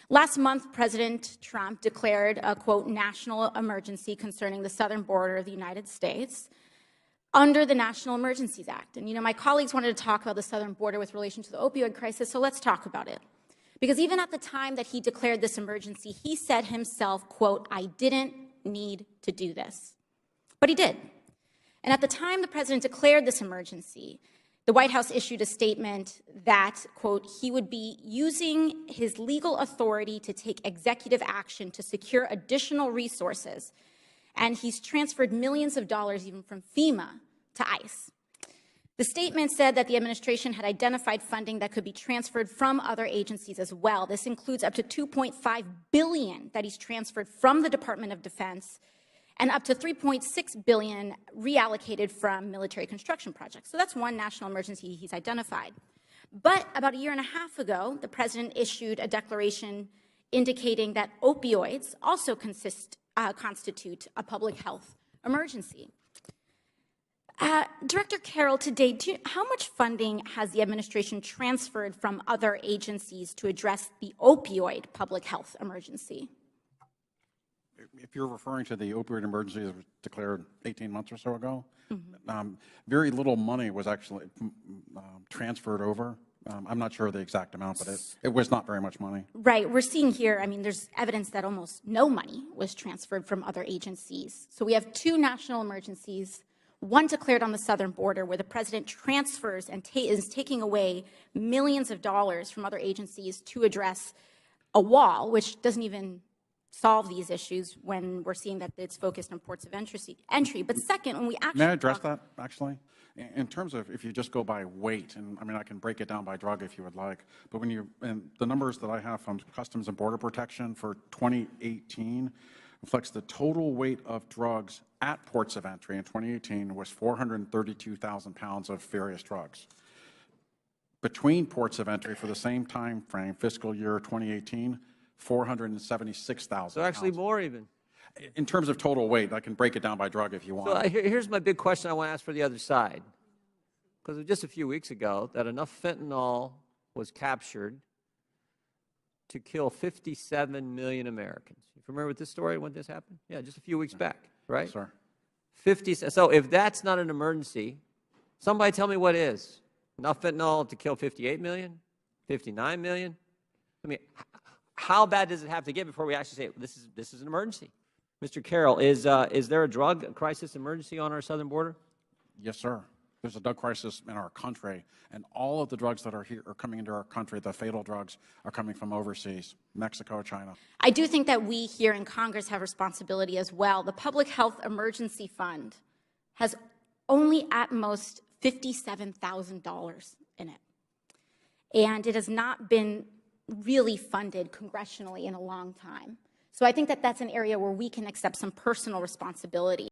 Last month, President Trump declared a, quote, national emergency concerning the southern border of the United States under the National Emergencies Act. And, my colleagues wanted to talk about the southern border with relation to the opioid crisis, so let's talk about it. Because even at the time that he declared this emergency, he said himself, quote, I didn't need to do this. But he did. And at the time the president declared this emergency, the White House issued a statement that, quote, he would be using his legal authority to take executive action to secure additional resources. And he's transferred millions of dollars even from FEMA to ICE. The statement said that the administration had identified funding that could be transferred from other agencies as well. This includes up to $2.5 billion that he's transferred from the Department of Defense and up to $3.6 billion reallocated from military construction projects. So that's one national emergency he's identified. But about a year and a half ago, the president issued a declaration indicating that opioids also constitute a public health emergency. Director Carroll, today, how much funding has the administration transferred from other agencies to address the opioid public health emergency? If you're referring to the opioid emergency that was declared 18 months or so ago, very little money was actually transferred over. I'm not sure of the exact amount, but it was not very much money. Right. We're seeing here, there's evidence that almost no money was transferred from other agencies. So we have two national emergencies, one declared on the southern border where the president transfers and is taking away millions of dollars from other agencies to address a wall, which doesn't even solve these issues when we're seeing that it's focused on ports of entry. But second, when we actually— May I address that, actually? In terms of if you just go by weight, and I can break it down by drug if you would like, but and the numbers that I have from Customs and Border Protection for 2018 reflects the total weight of drugs at ports of entry in 2018 was 432,000 pounds of various drugs. Between ports of entry for the same time frame, fiscal year 2018, 476,000. So actually more even. In terms of total weight, I can break it down by drug if you want. So here's my big question I want to ask for the other side. Because just a few weeks ago, that enough fentanyl was captured to kill 57 million Americans. You remember this story when this happened? Yeah, just a few weeks back, right? Yes, sir. 50. So if that's not an emergency, somebody tell me what is. Enough fentanyl to kill 58 million, 59 million? How bad does it have to get before we actually say this is an emergency? Mr. Carroll, is there a drug crisis emergency on our southern border? Yes, sir. There's a drug crisis in our country, and all of the drugs that are here are coming into our country. The fatal drugs are coming from overseas, Mexico, China. I do think that we here in Congress have responsibility as well. The Public Health Emergency Fund has only at most $57,000 in it, and it has not been really funded congressionally in a long time. So I think that that's an area where we can accept some personal responsibility.